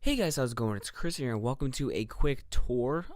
Hey guys, how's it going? It's Chris here, and welcome to a quick tour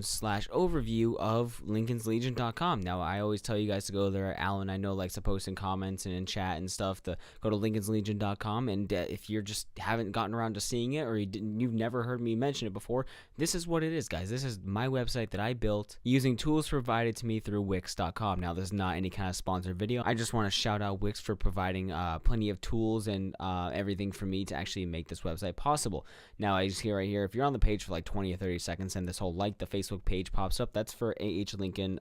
slash overview of LinkinsLegion.com. Now, I always tell you guys to go there. Alan, I know, likes to post in comments and in chat and stuff to go to LinkinsLegion.com. And if you just haven't gotten around to seeing it, or you've never heard me mention it before, this is what it is, guys. This is my website that I built using tools provided to me through Wix.com. Now, this is not any kind of sponsored video. I just want to shout out Wix for providing plenty of tools and everything for me to actually make this website possible. Now, I just hear right here, if you're on the page for like 20 or 30 seconds and this whole like the Facebook page pops up, that's for AH Lincoln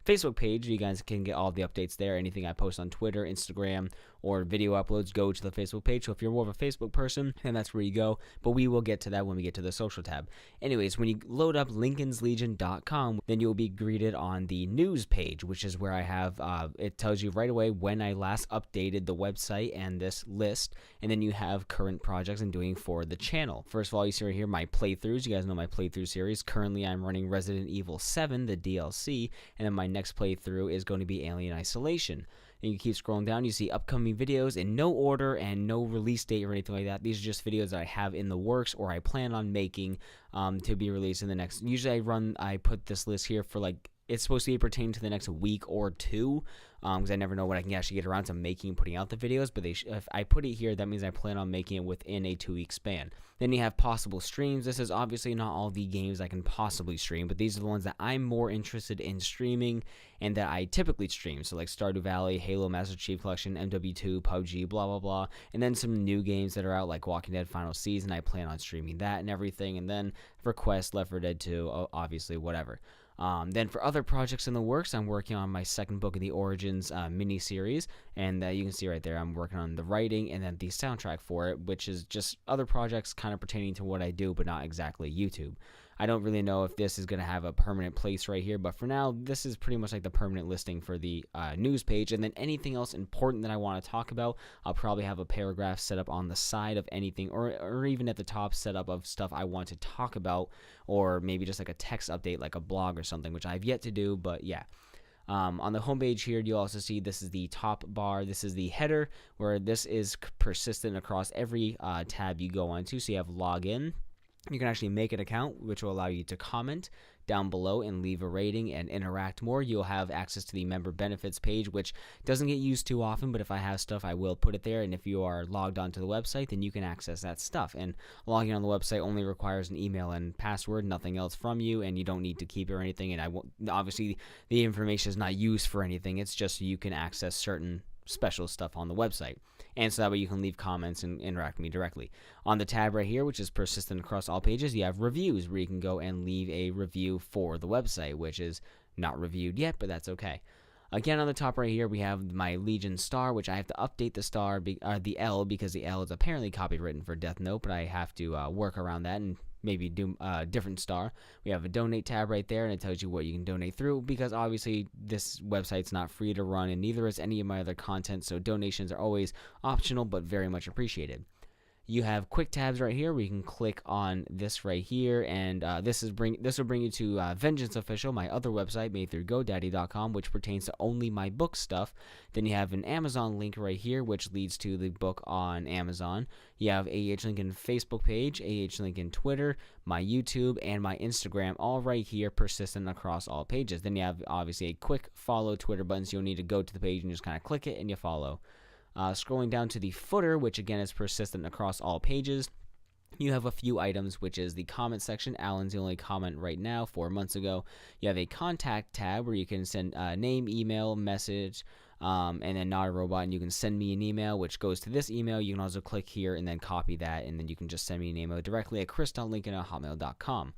Facebook page. You guys can get all the updates there. Anything I post on Twitter, Instagram, or video uploads go to the Facebook page. So if you're more of a Facebook person, then that's where you go. But we will get to that when we get to the social tab. Anyways, when you load up LinkinsLegion.com, then you'll be greeted on the news page, which is where I have, it tells you right away when I last updated the website and this list. And then you have current projects I'm doing for the channel. First of all, you see right here my playthroughs. You guys know my playthrough series. Currently, I'm running Resident Evil 7, the DLC. And then my next playthrough is going to be Alien Isolation. And you keep scrolling down, you see upcoming videos in no order and no release date or anything like that. These are just videos that I have in the works or I plan on making to be released in the next. Usually I put this list here for like, it's supposed to be pertaining to the next week or two, because I never know when I can actually get around to making and putting out the videos. But if I put it here, that means I plan on making it within a 2-week span. Then you have possible streams. This is obviously not all the games I can possibly stream, but these are the ones that I'm more interested in streaming and that I typically stream. So like Stardew Valley, Halo Master Chief Collection, MW2, PUBG, blah, blah, blah. And then some new games that are out like Walking Dead Final Season. I plan on streaming that and everything. And then for Quest, Left 4 Dead 2, obviously, whatever. Then for other projects in the works, I'm working on my second book of the Origins mini-series, and you can see right there I'm working on the writing and then the soundtrack for it, which is just other projects kind of pertaining to what I do, but not exactly YouTube. I don't really know if this is going to have a permanent place right here, but for now, this is pretty much like the permanent listing for the news page. And then anything else important that I want to talk about, I'll probably have a paragraph set up on the side of anything, or even at the top set up of stuff I want to talk about, or maybe just like a text update, like a blog or something, which I've yet to do, but yeah. On the homepage here, you'll also see this is the top bar. This is the header, where this is persistent across every tab you go onto. So you have login. You can actually make an account, which will allow you to comment down below and leave a rating and interact more. You'll have access to the member benefits page, which doesn't get used too often, but if I have stuff, I will put it there. And if you are logged onto the website, then you can access that stuff. And logging on the website only requires an email and password, nothing else from you, and you don't need to keep it or anything. And obviously, the information is not used for anything. It's just so you can access certain special stuff on the website, and so that way you can leave comments and interact with me directly. On the tab right here, which is persistent across all pages, you have reviews, where you can go and leave a review for the website, which is not reviewed yet, but that's okay. Again, on the top right here, we have my Legion star, which I have to update the star, the L, because the L is apparently copywritten for Death Note, but I have to work around that and maybe do a different star. We have a donate tab right there, and it tells you what you can donate through, because obviously this website's not free to run, and neither is any of my other content, so donations are always optional but very much appreciated. You have quick tabs right here where you can click on this right here, and this will bring you to Vengeance Official, my other website made through GoDaddy.com, which pertains to only my book stuff. Then you have an Amazon link right here, which leads to the book on Amazon. You have AH Lincoln Facebook page, AH Lincoln Twitter, my YouTube, and my Instagram, all right here, persistent across all pages. Then you have obviously a quick follow Twitter button, so you'll need to go to the page and just kind of click it and you follow. Scrolling down to the footer, which again is persistent across all pages, you have a few items, which is the comment section. Alan's the only comment right now, 4 months ago. You have a contact tab where you can send name, email, message, and then not a robot, and you can send me an email, which goes to this email. You can also click here and then copy that, and then you can just send me an email directly at chris.lincoln@hotmail.com.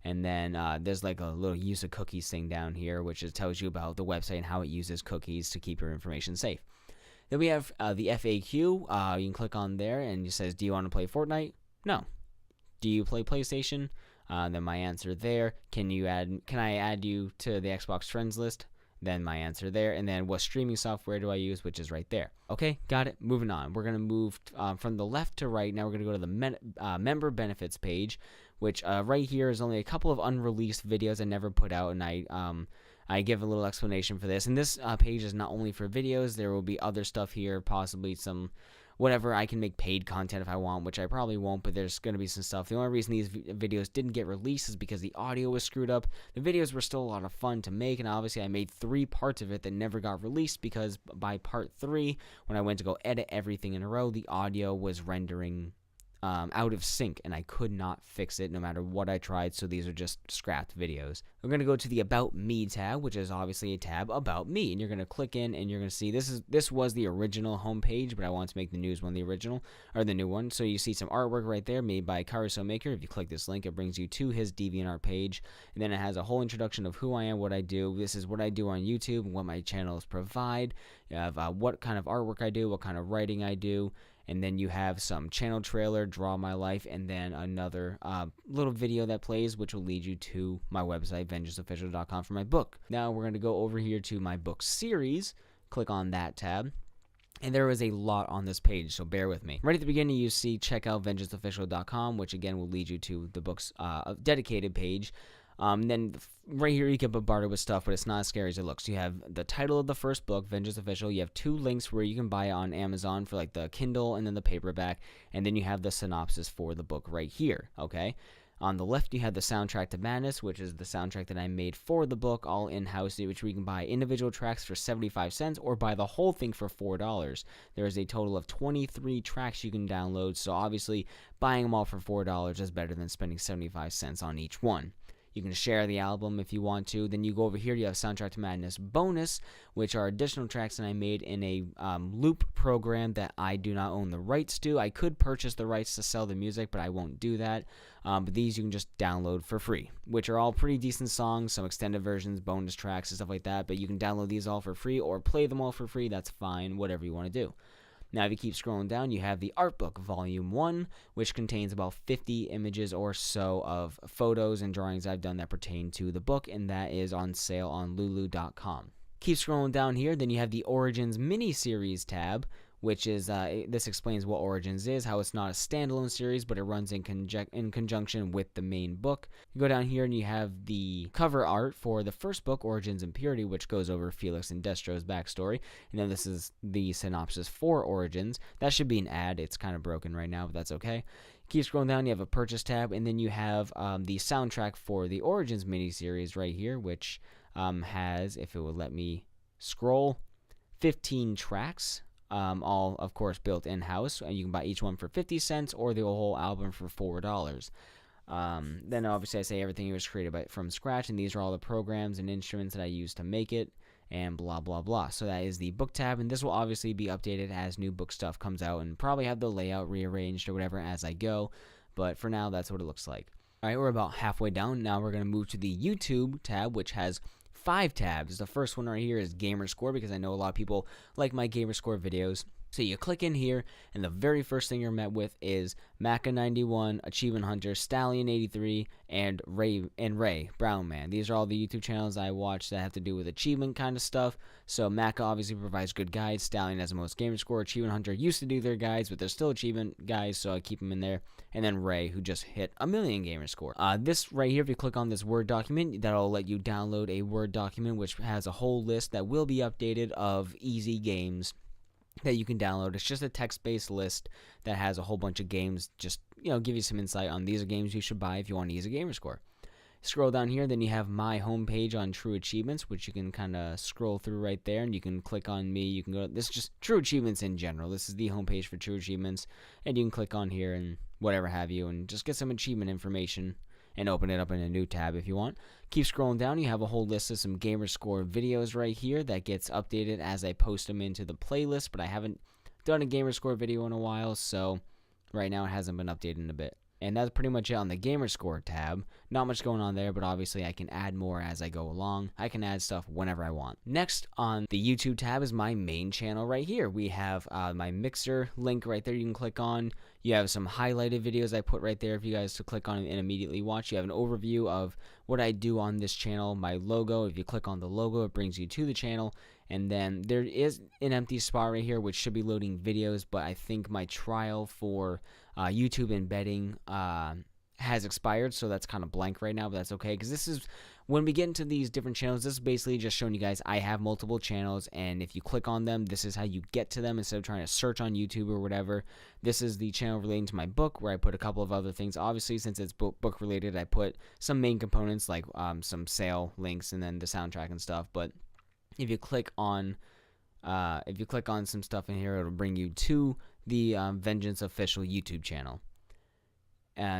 And then there's like a little use of cookies thing down here, which tells you about the website and how it uses cookies to keep your information safe. Then we have the FAQ. You can click on there, and it says, do you want to play Fortnite? No. Do you play PlayStation? Then my answer there. Can I add you to the Xbox friends list? Then my answer there. And then what streaming software do I use, which is right there. Okay, got it. Moving on. We're going to move from the left to right. Now we're going to go to the member benefits page, which right here is only a couple of unreleased videos I never put out, and I give a little explanation for this. And this page is not only for videos. There will be other stuff here, possibly some whatever. I can make paid content if I want, which I probably won't, but there's going to be some stuff. The only reason these videos didn't get released is because the audio was screwed up. The videos were still a lot of fun to make, and obviously I made 3 parts of it that never got released because by part 3, when I went to go edit everything in a row, the audio was rendering out of sync, and I could not fix it no matter what I tried, so these are just scrapped videos. We're going to go to the About Me tab, which is obviously a tab about me, and you're going to click in, and you're going to see this was the original homepage, but I wanted to make the news one the original, or the new one. So you see some artwork right there made by Carousel Maker. If you click this link, it brings you to his DeviantArt page, and then it has a whole introduction of who I am, what I do. This is what I do on YouTube, what my channels provide. You have what kind of artwork I do, what kind of writing I do, and then you have some channel trailer, Draw My Life, and then another little video that plays, which will lead you to my website, vengeanceofficial.com, for my book. Now we're going to go over here to my book series. Click on that tab. And there is a lot on this page, so bear with me. Right at the beginning, you see check out vengeanceofficial.com, which again will lead you to the book's dedicated page. Then right here you get bombarded with stuff, but it's not as scary as it looks. You have the title of the first book, Vengeance Official. You have 2 links where you can buy it on Amazon for like the Kindle and then the paperback. And then you have the synopsis for the book right here, okay? On the left, you have the soundtrack to Madness, which is the soundtrack that I made for the book, all in-house, which we can buy individual tracks for 75 cents or buy the whole thing for $4. There is a total of 23 tracks you can download, so obviously buying them all for $4 is better than spending 75 cents on each one. You can share the album if you want to. Then you go over here, you have Soundtrack to Madness Bonus, which are additional tracks that I made in a loop program that I do not own the rights to. I could purchase the rights to sell the music, but I won't do that. But these you can just download for free, which are all pretty decent songs, some extended versions, bonus tracks, and stuff like that. But you can download these all for free or play them all for free. That's fine, whatever you want to do. Now, if you keep scrolling down, you have the Art Book Volume 1, which contains about 50 images or so of photos and drawings I've done that pertain to the book, and that is on sale on lulu.com. Keep scrolling down here, then you have the Origins mini-series tab, which is, this explains what Origins is, how it's not a standalone series, but it runs in conjunction with the main book. You go down here and you have the cover art for the first book, Origins and Purity, which goes over Felix and Destro's backstory. And then this is the synopsis for Origins. That should be an ad. It's kind of broken right now, but that's okay. Keep scrolling down, you have a purchase tab, and then you have the soundtrack for the Origins miniseries right here, which has, if it would let me scroll, 15 tracks. All, of course, built in-house, and you can buy each one for 50 cents or the whole album for $4. Then, obviously, I say everything was created from scratch, and these are all the programs and instruments that I used to make it, and blah, blah, blah. So that is the book tab, and this will obviously be updated as new book stuff comes out, and probably have the layout rearranged or whatever as I go, but for now, that's what it looks like. All right, we're about halfway down. Now we're going to move to the YouTube tab, which has 5 tabs. The first one right here is Gamerscore, because I know a lot of people like my Gamerscore videos. So you click in here, and the very first thing you're met with is Macca91, Achievement Hunter, Stallion83, and Ray Brown Man. These are all the YouTube channels I watch that have to do with achievement kind of stuff. So Macca obviously provides good guides. Stallion has the most Gamerscore. Achievement Hunter used to do their guides, but they're still achievement guys, so I keep them in there. And then Ray, who just hit 1 million Gamerscore. This right here, if you click on this Word document, that'll let you download a Word document which has a whole list that will be updated of easy games that you can download. It's just a text-based list that has a whole bunch of games, just, give you some insight on these are games you should buy if you want to use a Gamerscore. Scroll down here, then you have my homepage on True Achievements, which you can kind of scroll through right there, and you can click on me. You can go, this is just True Achievements in general. This is the homepage for True Achievements, and you can click on here and whatever have you, and just get some achievement information and open it up in a new tab if you want. Keep scrolling down, you have a whole list of some Gamerscore videos right here that gets updated as I post them into the playlist, but I haven't done a Gamerscore video in a while, so right now it hasn't been updated in a bit. And that's pretty much it on the Gamerscore tab. Not much going on there, but obviously I can add more as I go along. I can add stuff whenever I want. Next on the YouTube tab is my main channel right here. We have my Mixer link right there you can click on. You have some highlighted videos I put right there if you guys to click on and immediately watch. You have an overview of what I do on this channel, my logo. If you click on the logo, it brings you to the channel. And then there is an empty spot right here which should be loading videos, but I think my trial for YouTube embedding has expired, so that's kind of blank right now, but that's okay, because this is, when we get into these different channels, this is basically just showing you guys I have multiple channels, and if you click on them, this is how you get to them instead of trying to search on YouTube or whatever. This is the channel relating to my book, where I put a couple of other things. Obviously, since it's book related, I put some main components like some sale links and then the soundtrack and stuff. But if you click on some stuff in here, it'll bring you to the Vengeance Official YouTube channel.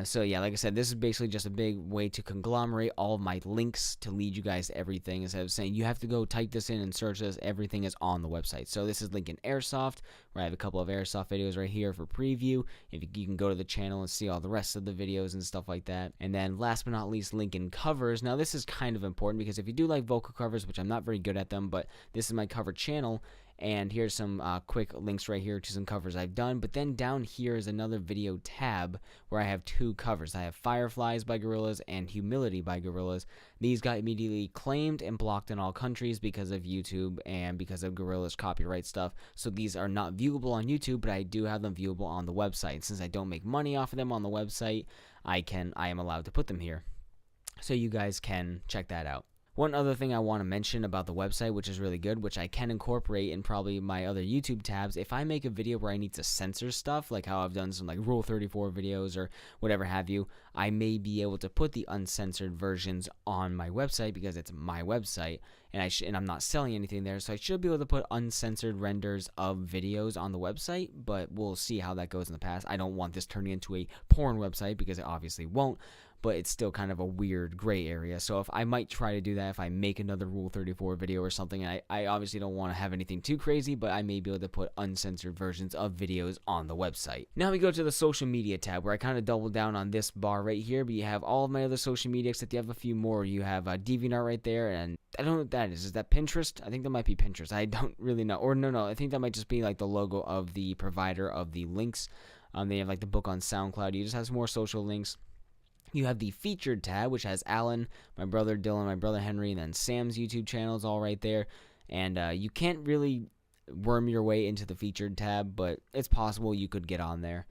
So yeah, like I said, this is basically just a big way to conglomerate all of my links to lead you guys to everything. Instead of saying you have to go type this in and search this, everything is on the website. So this is Linkin Airsoft, where I have a couple of Airsoft videos right here for preview. If you can go to the channel and see all the rest of the videos and stuff like that. And then last but not least, Linkin Covers. Now this is kind of important because if you do like vocal covers, which I'm not very good at them, but this is my cover channel. And here's some quick links right here to some covers I've done. But then down here is another video tab where I have two covers. I have Fireflies by Gorillaz and Humility by Gorillaz. These got immediately claimed and blocked in all countries because of YouTube and because of Gorillaz copyright stuff. So these are not viewable on YouTube, but I do have them viewable on the website. Since I don't make money off of them on the website, I am allowed to put them here. So you guys can check that out. One other thing I want to mention about the website, which is really good, which I can incorporate in probably my other YouTube tabs, if I make a video where I need to censor stuff, like how I've done some like Rule 34 videos or whatever have you, I may be able to put the uncensored versions on my website because it's my website, and I'm not selling anything there, so I should be able to put uncensored renders of videos on the website, but we'll see how that goes in the past. I don't want this turning into a porn website because it obviously won't, but it's still kind of a weird gray area. So if I might try to do that if I make another Rule 34 video or something. And I obviously don't want to have anything too crazy, but I may be able to put uncensored versions of videos on the website. Now we go to the social media tab, where I kind of double down on this bar right here, but you have all of my other social media, except you have a few more. You have DeviantArt right there, and I don't know what that is. Is that Pinterest? I think that might be Pinterest. I don't really know. Or no, I think that might just be like the logo of the provider of the links. They have like the book on SoundCloud. You just have some more social links. You have the featured tab, which has Alan, my brother Dylan, my brother Henry, and then Sam's YouTube channels all right there. And you can't really worm your way into the featured tab, but it's possible you could get on there.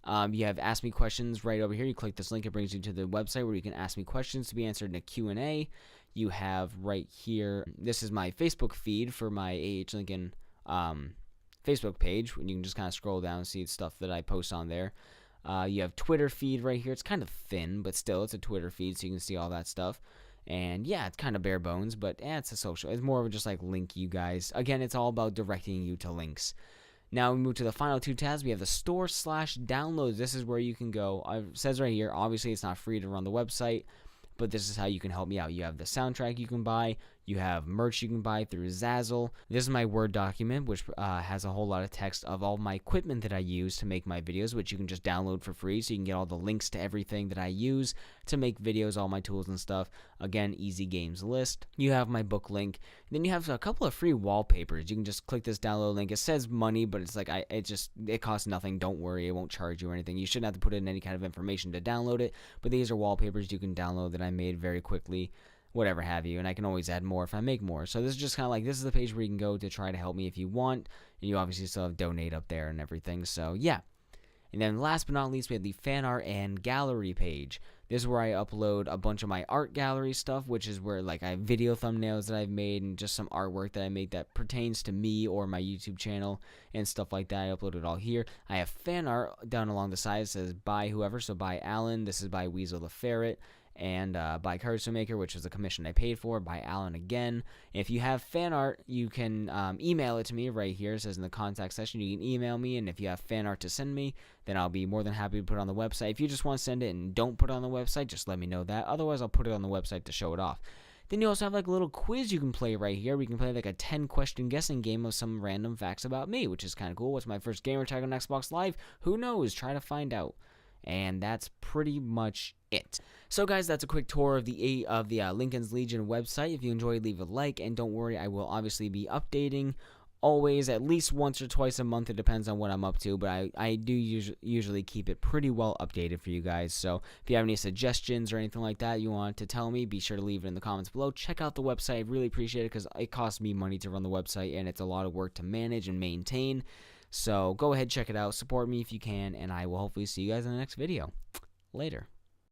You have Ask Me Questions right over here. You click this link, it brings you to the website where you can ask me questions to be answered in a Q&A. You have right here, this is my Facebook feed for my AH Lincoln Facebook page, and you can just kind of scroll down and see stuff that I post on there. You have Twitter feed right here. It's kind of thin, but still, it's a Twitter feed, so you can see all that stuff. And yeah, it's kind of bare bones, but it's a social. It's more of just like link you guys. Again, it's all about directing you to links. Now we move to the final two tabs. We have the store/downloads. This is where you can go. It says right here, obviously it's not free to run the website, but this is how you can help me out. You have the soundtrack you can buy. You have merch you can buy through Zazzle. This is my Word document, which has a whole lot of text of all my equipment that I use to make my videos, which you can just download for free, so you can get all the links to everything that I use to make videos, all my tools and stuff. Again, easy games list. You have my book link. Then you have a couple of free wallpapers. You can just click this download link. It says money, but it's like it costs nothing. Don't worry, it won't charge you or anything. You shouldn't have to put in any kind of information to download it, but these are wallpapers you can download that I made very quickly, whatever have you, and I can always add more if I make more. So this is just kind of like, this is the page where you can go to try to help me if you want, and you obviously still have donate up there and everything, so yeah. And then last but not least, we have the fan art and gallery page. This is where I upload a bunch of my art gallery stuff, which is where like I have video thumbnails that I've made and just some artwork that I made that pertains to me or my YouTube channel and stuff like that. I upload it all here. I have fan art down along the side. It says by whoever, so by Alan. This is by Weasel the Ferret. And by Cardstone Maker, which was a commission I paid for, by Alan again. If you have fan art, you can email it to me right here. It says in the contact section, you can email me, and if you have fan art to send me, then I'll be more than happy to put it on the website. If you just want to send it and don't put it on the website, just let me know that. Otherwise, I'll put it on the website to show it off. Then you also have like a little quiz you can play right here. We can play like a 10-question guessing game of some random facts about me, which is kind of cool. What's my first gamer tag on Xbox Live? Who knows? Try to find out. And that's pretty much it. So guys, that's a quick tour of the Lincoln's Legion website. If you enjoyed, leave a like, and don't worry, I will obviously be updating always at least once or twice a month. It depends on what I'm up to, but I do usually keep it pretty well updated for you guys. So if you have any suggestions or anything like that you want to tell me, be sure to leave it in the comments below. Check out the website. I really appreciate it because it costs me money to run the website, and it's a lot of work to manage and maintain. So go ahead, check it out, support me if you can, and I will hopefully see you guys in the next video. Later.